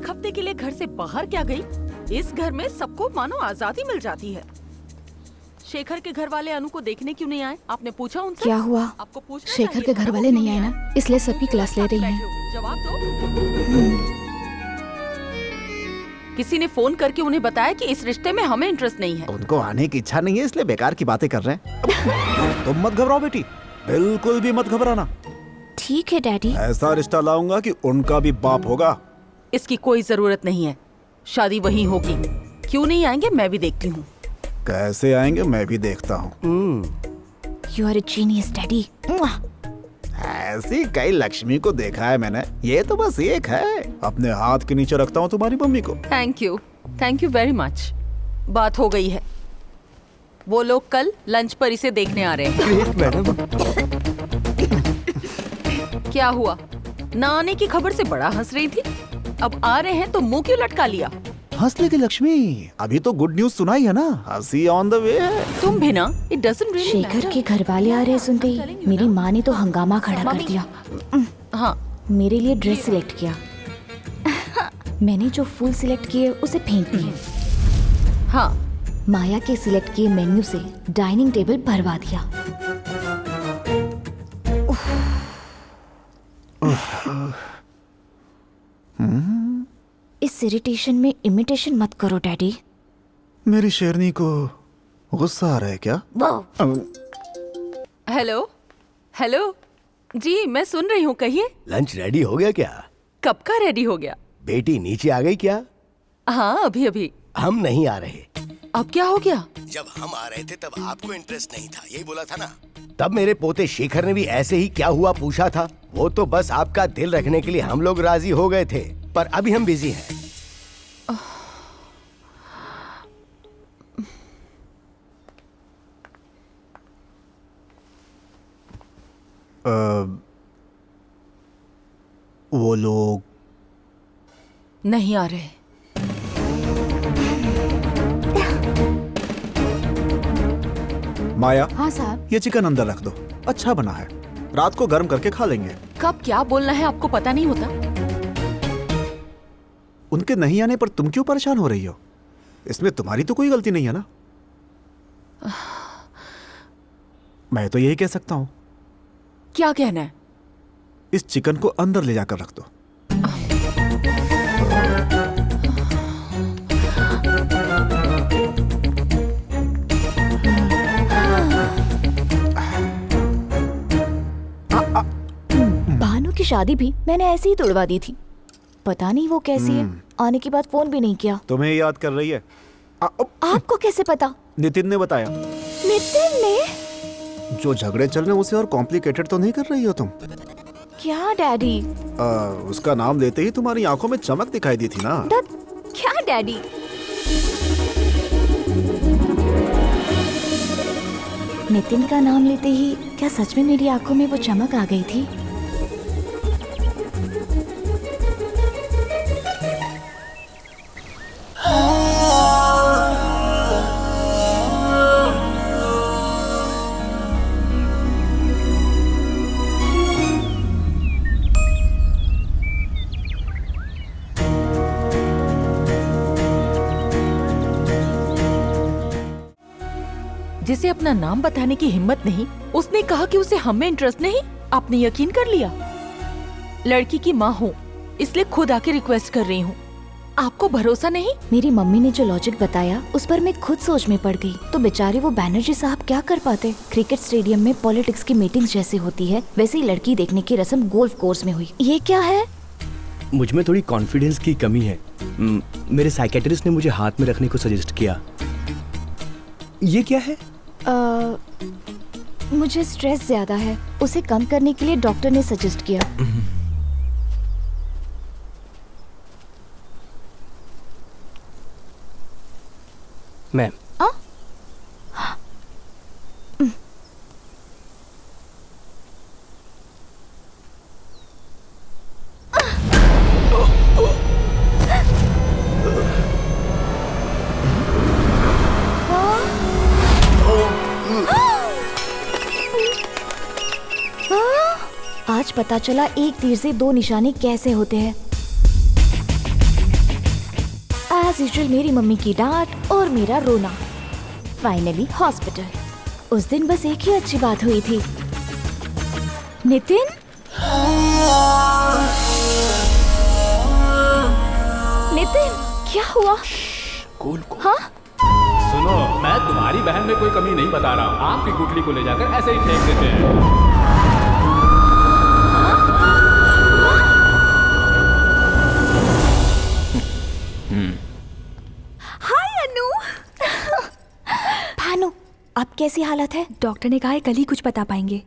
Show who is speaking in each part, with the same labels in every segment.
Speaker 1: हफ्ते के लिए घर से बाहर क्या गई? इस घर में सबको मानो आजादी मिल जाती है। शेखर के घर वाले अनु को देखने क्यों नहीं आए? आपने पूछा उनसे?
Speaker 2: क्या हुआ?
Speaker 1: आपको पूछना
Speaker 2: शेखर के घर वाले नहीं आए ना, इसलिए सबकी क्लास ले रही हैं।
Speaker 1: जवाब दो। किसी ने फोन करके उन्हें बताया कि इस रिश्ते में हमें इंटरेस्ट नहीं है।
Speaker 3: उनको आने की इच्छा नहीं है, इसलिए बेकार की बातें कर रहे हैं। तुम मत घबराओ बेटी, बिल्कुल भी मत घबराना।
Speaker 2: ठीक है डैडी।
Speaker 3: ऐसा रिश्ता लाऊंगा कि उनका भी बाप होगा।
Speaker 1: इसकी कोई जरूरत नहीं है, शादी वहीं होगी। क्यों नहीं आएंगे मैं भी देखती हूँ।
Speaker 3: कैसे आएंगे मैं भी देखता हूँ।
Speaker 2: You are a genius daddy.
Speaker 3: ऐसी कई लक्ष्मी को देखा है मैंने, ये तो बस एक है। अपने हाथ के नीचे रखता हूँ तुम्हारी मम्मी को।
Speaker 1: Thank you very much. बात हो गई है। वो लोग कल लंच पर इसे देखने आ रहे हैं।
Speaker 4: मैडम,
Speaker 1: क्या हुआ? ना आने की खबर से बड़ा हंस रही थी, अब आ रहे हैं तो मुंह क्यों लटका लिया?
Speaker 3: हंस लेगी लक्ष्मी, अभी तो गुड न्यूज सुनाई है ना, हंसी ऑन द वे है।
Speaker 1: तुम भी ना, इट डजंट रियली
Speaker 2: शेखर के घर वाले आ रहे सुनते ही मेरी माँ ने तो हंगामा खड़ा कर दिया।
Speaker 1: हाँ,
Speaker 2: मेरे लिए ड्रेस सिलेक्ट किया। मैंने जो फूल सिलेक्ट किए उसे फेंक दिए।
Speaker 1: हाँ,
Speaker 2: माया के सिलेक्ट किए मेन्यू से डाइनिंग टेबल भरवा दिया। इस इरिटेशन में इमिटेशन मत करो डैडी।
Speaker 3: मेरी शेरनी को गुस्सा आ रहा है क्या?
Speaker 1: हेलो जी, मैं सुन रही हूँ, कहिए।
Speaker 4: लंच रेडी हो गया क्या?
Speaker 1: कब का रेडी हो गया?
Speaker 4: बेटी नीचे आ गई क्या?
Speaker 1: हाँ, अभी
Speaker 4: हम नहीं आ रहे।
Speaker 1: अब क्या हो गया?
Speaker 4: जब हम आ रहे थे तब आपको इंटरेस्ट नहीं था, यही बोला था ना। तब मेरे पोते शेखर ने भी ऐसे ही क्या हुआ पूछा था। वो तो बस आपका दिल रखने के लिए हम लोग राजी हो गए थे, पर अभी हम बिजी हैं।
Speaker 3: वो लोग
Speaker 1: नहीं आ रहे।
Speaker 3: माया,
Speaker 2: हाँ साहब।
Speaker 3: ये चिकन अंदर रख दो, अच्छा बना है, रात को गर्म करके खा लेंगे।
Speaker 1: कब क्या बोलना है आपको पता नहीं होता?
Speaker 3: उनके नहीं आने पर तुम क्यों परेशान हो रही हो? इसमें तुम्हारी तो कोई गलती नहीं है ना। मैं तो यही कह सकता हूँ।
Speaker 1: क्या कहना है?
Speaker 3: इस चिकन को अंदर ले जाकर रख दो।
Speaker 2: भानु की शादी भी मैंने ऐसे ही तोड़वा दी थी। पता नहीं वो कैसी है, आने के बाद फोन भी नहीं किया।
Speaker 3: तुम्हें याद कर रही है?
Speaker 2: आपको कैसे पता?
Speaker 3: नितिन ने बताया।
Speaker 2: नितिन ने?
Speaker 3: जो झगड़े चल रहे हैं उसे और कॉम्प्लिकेटेड तो नहीं कर रही हो तुम?
Speaker 2: क्या डैडी?
Speaker 3: उसका नाम लेते ही तुम्हारी आंखों में चमक दिखाई दी थी ना।
Speaker 2: क्या डैडी? नितिन का नाम लेते ही क्या सच में मेरी आंखों में वो चमक आ गई थी?
Speaker 1: जिसे अपना नाम बताने की हिम्मत नहीं, उसने कहा कि उसे हमें इंटरेस्ट नहीं। आपने यकीन कर लिया? लड़की की माँ हूँ, इसलिए खुद आके रिक्वेस्ट कर रही हूँ। आपको भरोसा नहीं?
Speaker 2: मेरी मम्मी ने जो लॉजिक बताया उस पर मैं खुद सोच में पड़ गई। तो बेचारे वो बैनर्जी साहब क्या कर पाते? क्रिकेट स्टेडियम में पॉलिटिक्स की मीटिंग्स जैसे होती है, वैसे ही लड़की देखने की रस्म गोल्फ कोर्स में हुई। ये क्या है?
Speaker 5: मुझ में थोड़ी कॉन्फिडेंस की कमी है। मेरे साइकेट्रिस्ट ने मुझे हाथ में रखने को सजेस्ट किया। ये क्या है?
Speaker 2: मुझे स्ट्रेस ज्यादा है, उसे कम करने के लिए डॉक्टर ने सजेस्ट किया।
Speaker 5: मैम,
Speaker 2: आज पता चला एक तीर से दो निशाने कैसे होते हैं। एज यूजुअल मेरी मम्मी की डांट और मेरा रोना। Finally hospital. उस दिन बस एक ही अच्छी बात हुई थी। नितिन, नितिन क्या हुआ? हाँ?
Speaker 6: सुनो, मैं तुम्हारी बहन में कोई कमी नहीं बता रहा हूँ। आपकी गुटली को ले जाकर ऐसे ही फेंक देते हैं।
Speaker 2: हाय अनु। भानु, अब कैसी हालत है?
Speaker 7: डॉक्टर ने कहा है कल ही कुछ बता पाएंगे।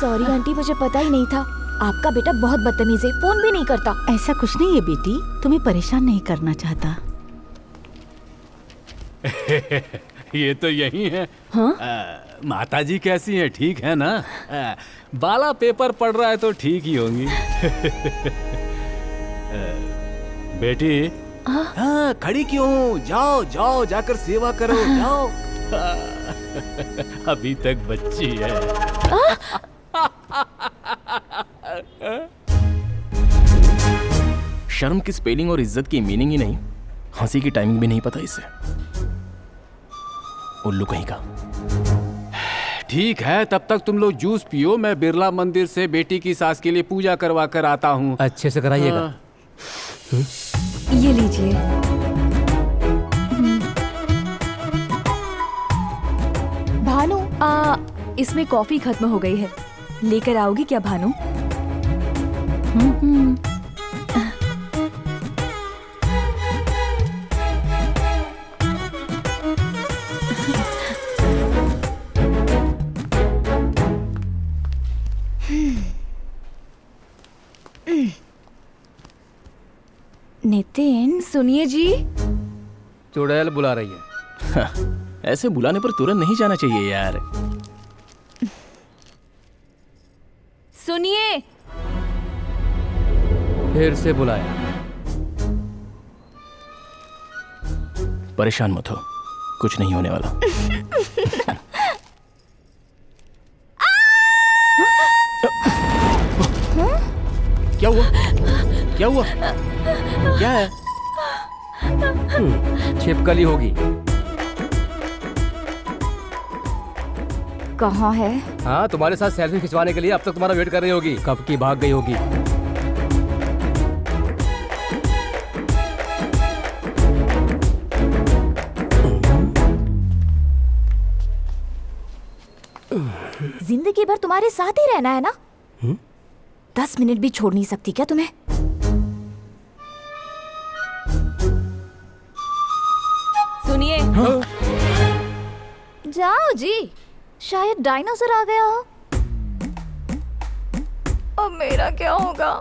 Speaker 2: सॉरी आंटी, मुझे पता ही नहीं था। आपका बेटा बहुत बदतमीज है, फोन भी नहीं करता।
Speaker 1: ऐसा कुछ नहीं है बेटी, तुम्हें परेशान नहीं करना चाहता।
Speaker 6: ये तो यही है।
Speaker 1: हाँ?
Speaker 6: माता जी कैसी हैं? ठीक है ना? बाला पेपर पढ़ रहा है तो ठीक ही होंगी। बेटी, हाँ, खड़ी क्यों हो? जाओ जाओ, जाकर सेवा करो, जाओ। अभी तक बच्ची है।
Speaker 8: शर्म की स्पेलिंग और इज्जत की मीनिंग ही नहीं, हंसी की टाइमिंग भी नहीं पता इसे। उल्लू कहीं का।
Speaker 6: ठीक है, तब तक तुम लोग जूस पियो। मैं बिरला मंदिर से बेटी की सास के लिए पूजा करवा कर आता हूँ।
Speaker 5: अच्छे से कराइएगा।
Speaker 7: ये लीजिए।
Speaker 2: भानु,
Speaker 7: इसमें कॉफी खत्म हो गई है, लेकर आओगी क्या भानु?
Speaker 2: नितिन,
Speaker 7: सुनिए जी।
Speaker 5: चुड़ैल बुला रही है।
Speaker 8: ऐसे बुलाने पर तुरंत नहीं जाना चाहिए यार।
Speaker 7: सुनिए।
Speaker 5: फिर से बुलाया।
Speaker 8: परेशान मत हो, कुछ नहीं होने वाला। क्या हुआ? क्या हुआ? क्या है?
Speaker 5: छिपकली होगी।
Speaker 2: कहाँ है?
Speaker 5: हाँ, तुम्हारे साथ सेल्फी खिंचवाने के लिए अब तक तुम्हारा वेट कर रही होगी। कब की भाग गई होगी।
Speaker 2: जिंदगी भर तुम्हारे साथ ही रहना है ना? 10 मिनट भी छोड़ नहीं सकती क्या तुम्हें?
Speaker 7: सुनिए।
Speaker 2: जाओ जी, शायद डायनासोर आ गया हो। अब मेरा क्या होगा?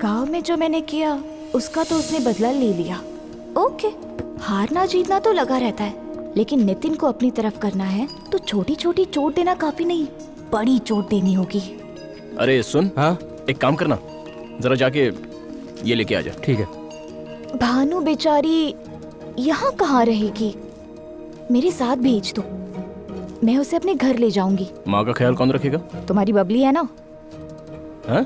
Speaker 2: गांव में जो मैंने किया उसका तो उसने बदला ले लिया। ओके, हारना जीतना तो लगा रहता है, लेकिन नितिन को अपनी तरफ करना है तो छोटी छोटी चोट देना काफी नहीं, बड़ी चोट देनी होगी।
Speaker 8: अरे सुन,
Speaker 5: हाँ,
Speaker 8: एक काम करना, जरा जाके ये लेके आ जा।
Speaker 5: ठीक है।
Speaker 2: भानु बेचारी यहाँ कहाँ रहेगी? मेरे साथ भेज दो, मैं उसे अपने घर ले जाऊंगी।
Speaker 8: माँ का ख्याल कौन रखेगा?
Speaker 2: तुम्हारी बबली है ना?
Speaker 8: हाँ?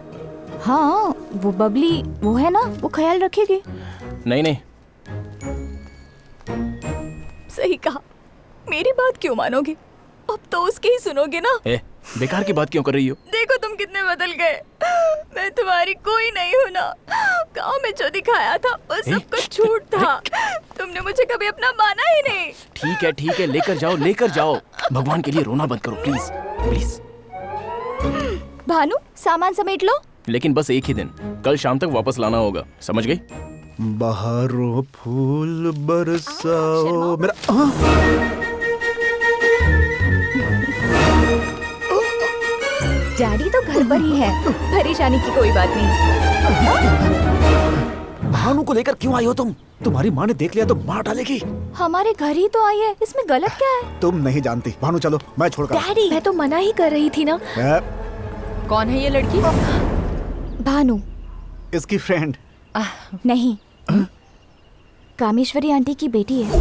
Speaker 2: हाँ, वो बबली वो है ना, वो ख्याल रखेगी।
Speaker 8: नहीं नहीं,
Speaker 7: सही कहा। मेरी बात क्यों मानोगे? अब तो उसकी ही सुनोगे ना।
Speaker 8: बेकार की बात क्यों कर रही हो?
Speaker 7: देखो तुम कितने बदल गए। मैं तुम्हारी कोई नहीं हूँ ना। गाँव में जो दिखाया था वो सब कुछ झूठ था। तुमने मुझे कभी अपना माना ही नहीं।
Speaker 8: ठीक है, लेकर जाओ। भगवान के लिए रोना बंद करो प्लीज प्लीज।
Speaker 2: भानु, सामान समेट लो।
Speaker 8: लेकिन बस एक ही दिन, कल शाम तक वापस लाना होगा, समझ गई?
Speaker 3: बहारों फूल बरसाओ मेरा।
Speaker 2: डैडी तो घर पर ही है, परेशानी की कोई बात नहीं।
Speaker 3: भानु को लेकर क्यों आई हो तुम? तुम्हारी माँ ने देख लिया तो मार डालेगी।
Speaker 2: हमारे घर ही तो आई है, इसमें गलत क्या है?
Speaker 3: तुम नहीं जानती। भानु चलो, मैं छोड़कर।
Speaker 2: डैडी, मैं तो मना ही कर रही थी ना।
Speaker 1: कौन है ये लड़की?
Speaker 2: भानु।
Speaker 3: इसकी फ्रेंड।
Speaker 2: नहीं, कामेश्वरी आंटी की बेटी है।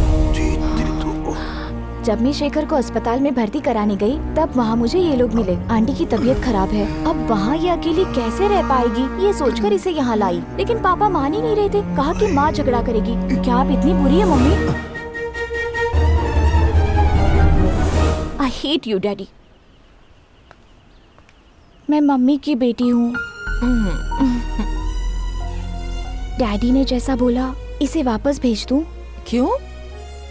Speaker 2: जब मैं शेखर को अस्पताल में भर्ती कराने गई तब वहाँ मुझे ये लोग मिले। आंटी की तबीयत खराब है, अब वहाँ ये अकेली कैसे रह पाएगी ये सोचकर इसे यहाँ लाई। लेकिन पापा मान ही नहीं रहे थे, कहा कि माँ झगड़ा करेगी। क्या आप इतनी बुरी है mummy? I hate you daddy. मैं मम्मी की बेटी हूँ। डैडी ने जैसा बोला इसे वापस भेज दूँ?
Speaker 1: क्यों?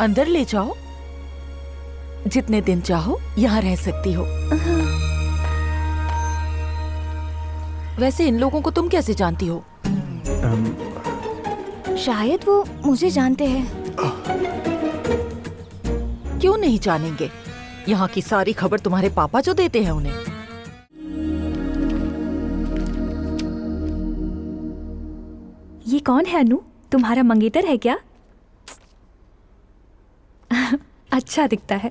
Speaker 1: अंदर ले जाओ, जितने दिन चाहो यहाँ रह सकती हो। वैसे इन लोगों को तुम कैसे जानती हो?
Speaker 2: शायद वो मुझे जानते हैं।
Speaker 1: क्यों नहीं जानेंगे? यहाँ की सारी खबर तुम्हारे पापा जो देते हैं उन्हें।
Speaker 7: ये कौन है अनु? तुम्हारा मंगेतर है क्या? अच्छा दिखता है।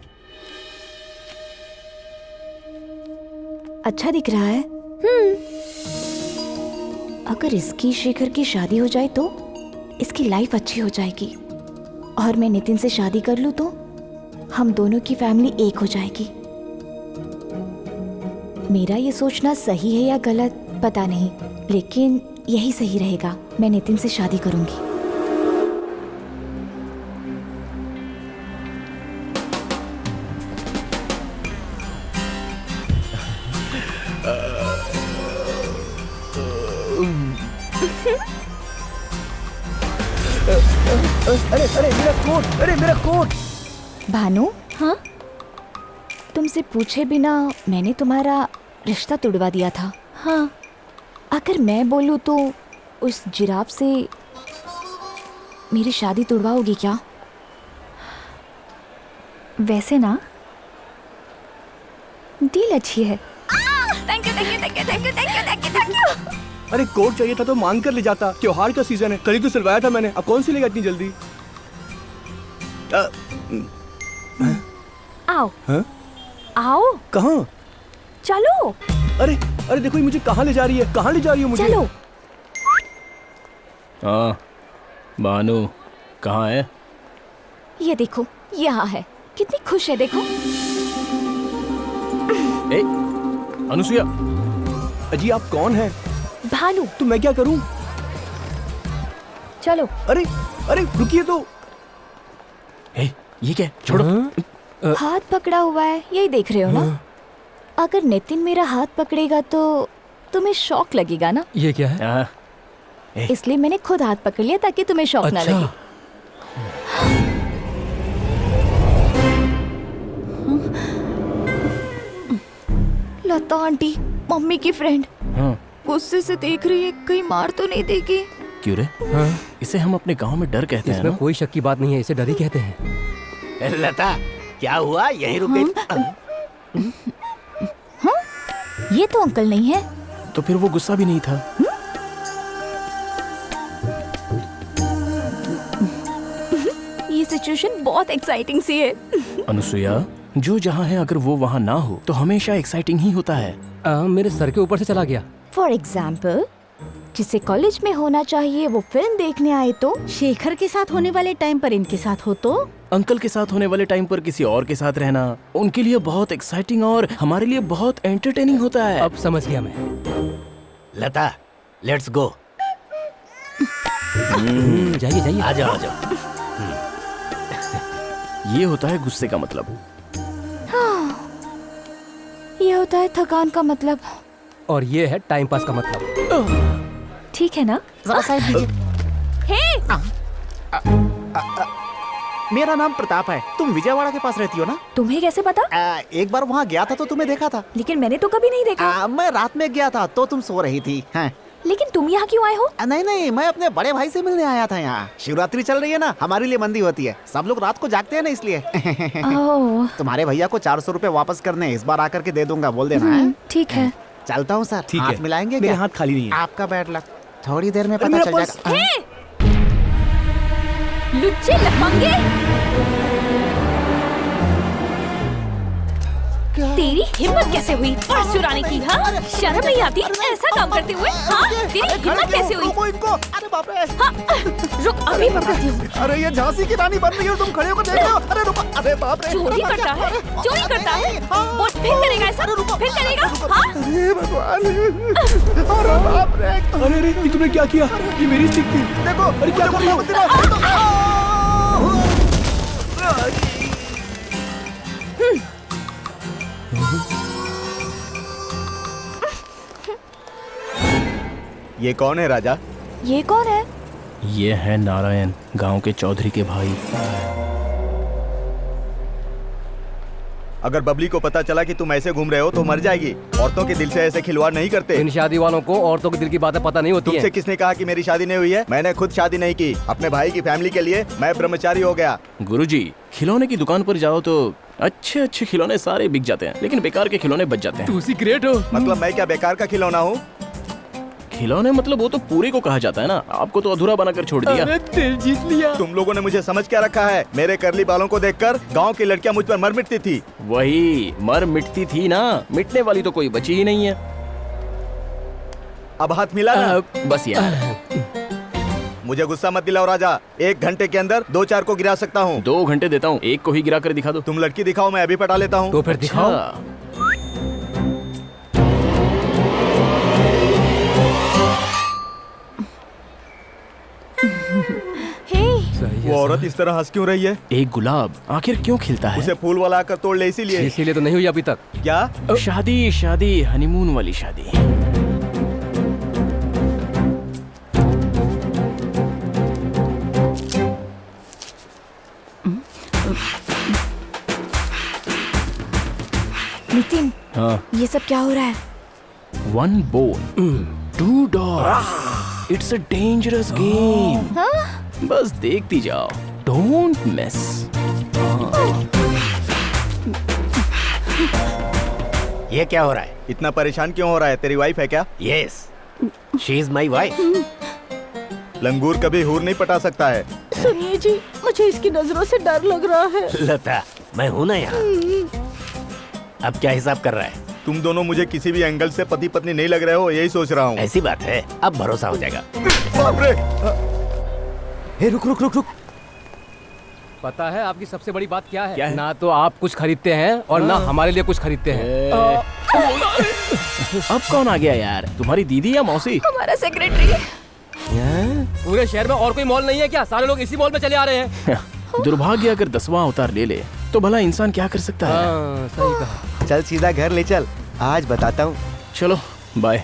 Speaker 2: अच्छा दिख रहा है। अगर इसकी शेखर की शादी हो जाए तो इसकी लाइफ अच्छी हो जाएगी, और मैं नितिन से शादी कर लूं तो हम दोनों की फैमिली एक हो जाएगी। मेरा ये सोचना सही है या गलत पता नहीं, लेकिन यही सही रहेगा। मैं नितिन से शादी करूंगी।
Speaker 5: अरे मेरा कोट, अरे मेरा कोट।
Speaker 2: भानु, हाँ? तुमसे पूछे बिना मैंने तुम्हारा रिश्ता तोड़वा दिया था। हाँ, अगर मैं बोलूँ तो उस जिराफ से मेरी शादी तोड़वाओगी क्या?
Speaker 7: वैसे ना डील अच्छी है।
Speaker 2: Thank you thank you thank you thank you thank you thank you thank you.
Speaker 5: अरे कोट चाहिए था तो मांग कर ले जाता। त्योहार का सीजन है, कल ही तो सिलवाया था मैंने, अब कौन सी लेगा इतनी जल्दी?
Speaker 7: आओ।
Speaker 5: हाँ?
Speaker 7: आओ।
Speaker 5: कहाँ?
Speaker 7: चलो।
Speaker 5: अरे अरे देखो ये मुझे कहाँ ले जा रही है, कहाँ ले जा रही है मुझे?
Speaker 7: चलो।
Speaker 8: हाँ भानु कहाँ है?
Speaker 2: ये देखो यहाँ है, कितनी खुश है देखो।
Speaker 8: ए अनुसुया।
Speaker 5: अजी आप कौन हैं?
Speaker 7: भानु।
Speaker 5: तो मैं क्या करूं?
Speaker 7: चलो।
Speaker 5: अरे अरे रुकिए तो।
Speaker 8: ए ये क्या? छोड़ो।
Speaker 2: हाथ पकड़ा हुआ है, यही देख रहे हो ना? अगर नितिन मेरा हाथ पकड़ेगा तो तुम्हें शॉक लगेगा ना?
Speaker 5: ये क्या है?
Speaker 2: इसलिए मैंने खुद हाथ पकड़ लिया ताकि तुम्हें शॉक ना लगे। लता आंटी, मम्मी की फ्रेंड, गुस्से से देख रही है, कहीं मार तो नहीं देगी?
Speaker 8: क्यों रे? इसे हम अपने गांव में डर कहते हैं ना?
Speaker 5: कोई शक की बात नहीं है, इसे डर ही कहते हैं।
Speaker 4: लता क्या हुआ, यहीं रुक गई?
Speaker 2: हाँ? ये तो अंकल नहीं है।
Speaker 8: तो फिर वो गुस्सा भी नहीं था।
Speaker 2: ये सिचुएशन बहुत एक्साइटिंग सी है।
Speaker 8: अनुसुया, जो जहाँ है अगर वो वहाँ ना हो तो हमेशा एक्साइटिंग ही होता है।
Speaker 5: मेरे सर के ऊपर से चला गया।
Speaker 2: फॉर एग्जाम्पल, जिसे कॉलेज में होना चाहिए वो फिल्म देखने आए तो
Speaker 9: शेखर के साथ होने वाले टाइम पर इनके साथ हो तो
Speaker 8: अंकल के साथ होने वाले टाइम पर किसी और के साथ रहना उनके लिए बहुत एक्साइटिंग और हमारे लिए बहुत एंटरटेनिंग होता है।
Speaker 5: अब समझ गया मैं।
Speaker 4: लता लेट्स गो।
Speaker 5: जाइए जाइए।
Speaker 4: आ जाओ आ जाओ।
Speaker 8: ये होता है गुस्से का मतलब।
Speaker 2: ये होता है थकान का मतलब।
Speaker 5: और ये है टाइम पास का मतलब।
Speaker 7: ठीक है ना?
Speaker 3: जरा साइड दीजिए। मेरा नाम प्रताप है, तुम विजयवाड़ा के पास रहती हो ना?
Speaker 7: तुम्हें कैसे पता?
Speaker 3: एक बार वहाँ गया था तो तुम्हें देखा था।
Speaker 7: लेकिन मैंने तो कभी नहीं देखा।
Speaker 3: मैं रात में गया था तो तुम सो रही थी। हाँ।
Speaker 7: लेकिन तुम यहाँ क्यों आए हो?
Speaker 3: नहीं नहीं, मैं अपने बड़े भाई से मिलने आया था यहाँ। शिवरात्रि चल रही है ना, हमारे लिए मंदी होती है, सब लोग रात को जागते हैं ना इसलिए। तुम्हारे भैया को 400 रुपए वापस करने, इस बार आकर के दे दूंगा, बोल देना है।
Speaker 7: ठीक है।
Speaker 3: चलता हूँ सर।
Speaker 5: ठीक है।
Speaker 3: हाथ मिलाएंगे
Speaker 5: मेरे
Speaker 3: क्या?
Speaker 5: हाथ खाली नहीं है।
Speaker 3: आपका बैड लक, थोड़ी देर में पता चल जाएगा।
Speaker 7: लुच्चे लफंगे, तेरी हिम्मत कैसे कैसे हुई पर्स चुराने की? हाँ, शर्म नहीं आती ऐसा काम करते हुए? हाँ, तेरी हिम्मत कैसे हुई?
Speaker 3: रुको इनको। अरे बाप रे।
Speaker 7: हाँ, रुक अभी पकड़ती हूँ।
Speaker 3: अरे ये झांसी की रानी बन रही है, तुम खड़े होकर देख रहे हो। अरे रुको। अरे बाप रे।
Speaker 7: चोरी करता है, चोरी करता है। वो फिर करेगा ऐसा? फिर करेगा? हाँ?
Speaker 3: हे भगवान। अरे बाप रे।
Speaker 5: अरे अरे ये तुमने क्या किया? ये मेरी स्टिक थी।
Speaker 3: देखो
Speaker 5: अरे क्या कर रही हो?
Speaker 3: ये कौन है राजा?
Speaker 2: ये कौन है?
Speaker 8: ये है नारायण, गांव के चौधरी के भाई।
Speaker 10: अगर बबली को पता चला कि तुम ऐसे घूम रहे हो तो मर जाएगी। औरतों के दिल से ऐसे खिलवाड़ नहीं करते।
Speaker 11: इन शादी वालों को औरतों के दिल की बातें पता नहीं होती
Speaker 10: तुमसे किसने कहा कि मेरी शादी नहीं हुई है? मैंने खुद शादी नहीं की। अपने भाई की फैमिली के लिए मैं ब्रह्मचारी हो गया।
Speaker 8: गुरुजी, खिलौने की दुकान पर जाओ तो अच्छे अच्छे खिलौने सारे बिक जाते हैं, लेकिन बेकार के खिलौने बच जाते हैं।
Speaker 11: तू सीक्रेट हो?
Speaker 10: मतलब मैं क्या बेकार का खिलौना हूँ?
Speaker 8: खिलौने मतलब वो तो पूरे को कहा जाता है ना, आपको तो अधूरा बनाकर छोड़ दिया।
Speaker 11: अरे दिल जीत लिया।
Speaker 10: तुम लोगों ने मुझे समझ क्या रखा है? मेरे करली बालों को देखकर गांव की लड़कियां मुझ पर मर मिटती थी।
Speaker 8: वही मर मिटती थी ना, मिटने वाली तो कोई बची ही नहीं है।
Speaker 10: अब हाथ मिला ना?
Speaker 8: बस यार।
Speaker 10: मुझे गुस्सा मत दिलाओ राजा। 1 घंटे के अंदर 2-4 को गिरा सकता हूँ।
Speaker 8: 2 घंटे देता हूँ, एक को ही गिरा कर दिखा दो।
Speaker 10: तुम लड़की दिखाओ, मैं अभी पटा लेता हूँ।
Speaker 11: तो फिर दिखाओ।
Speaker 10: वो औरत इस तरह हंस क्यों रही है?
Speaker 8: एक गुलाब आखिर क्यों खिलता है?
Speaker 10: उसे फूल वाला आकर तोड़ ले इसीलिए।
Speaker 11: इसीलिए तो नहीं हुई अभी तक।
Speaker 10: क्या?
Speaker 8: शादी शादी हनीमून वाली शादी।
Speaker 2: नितिन,
Speaker 8: हाँ।
Speaker 2: ये सब क्या हो रहा है?
Speaker 8: 1 bone 2 dogs, it's a dangerous game. बस देखती जाओ, डोंट मिस।
Speaker 4: ये क्या हो रहा है?
Speaker 10: इतना परेशान क्यों हो रहा है? तेरी वाइफ है क्या?
Speaker 4: Yes, she is my wife.
Speaker 10: लंगूर कभी हूर नहीं पटा सकता है।
Speaker 9: सुनिए जी, मुझे इसकी नजरों से डर लग रहा है।
Speaker 4: लता, मैं हूँ ना यहाँ। अब क्या हिसाब कर रहा है?
Speaker 10: तुम दोनों मुझे किसी भी एंगल से पति पत्नी नहीं लग रहे हो, यही सोच रहा हूँ।
Speaker 4: ऐसी बात है, अब भरोसा हो जाएगा।
Speaker 10: बाप रे!
Speaker 11: हे रुक रुक रुक रुक। पता है आपकी सबसे बड़ी बात क्या है?
Speaker 8: क्या है?
Speaker 11: ना तो आप कुछ खरीदते हैं और ना हमारे लिए कुछ खरीदते हैं।
Speaker 8: अब कौन आ गया यार? तुम्हारी दीदी या मौसी?
Speaker 7: हमारा सेक्रेटरी।
Speaker 11: पूरे शहर में और कोई मॉल नहीं है क्या? सारे लोग इसी मॉल में चले आ रहे हैं।
Speaker 8: दुर्भाग्य अगर 10वां अवतार ले ले तो भला इंसान क्या कर सकता है?
Speaker 11: हाँ, सही कहा।
Speaker 4: चल सीधा घर ले चल, आज बताता हूँ।
Speaker 8: चलो बाय।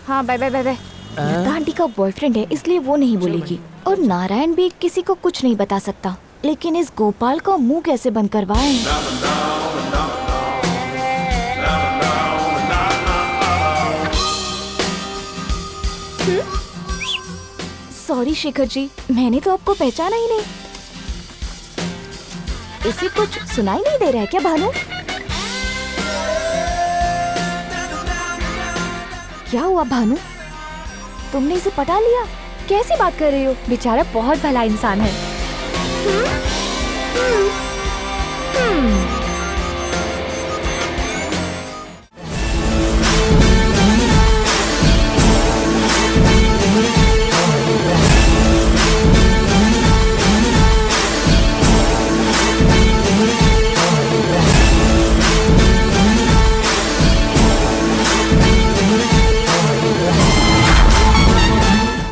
Speaker 2: हाँ बाय बाय बाय बाय। लता आंटी का बॉयफ्रेंड है इसलिए वो नहीं बोलेगी, और नारायण भी किसी को कुछ नहीं बता सकता, लेकिन इस गोपाल का मुंह कैसे बंद करवाएं? सॉरी शेखर जी, मैंने तो आपको पहचाना ही नहीं। इसे कुछ सुनाई नहीं दे रहा है क्या भानु? क्या हुआ भानु? तुमने इसे पटा लिया? कैसी बात कर रही हो? बेचारा बहुत भला इंसान है।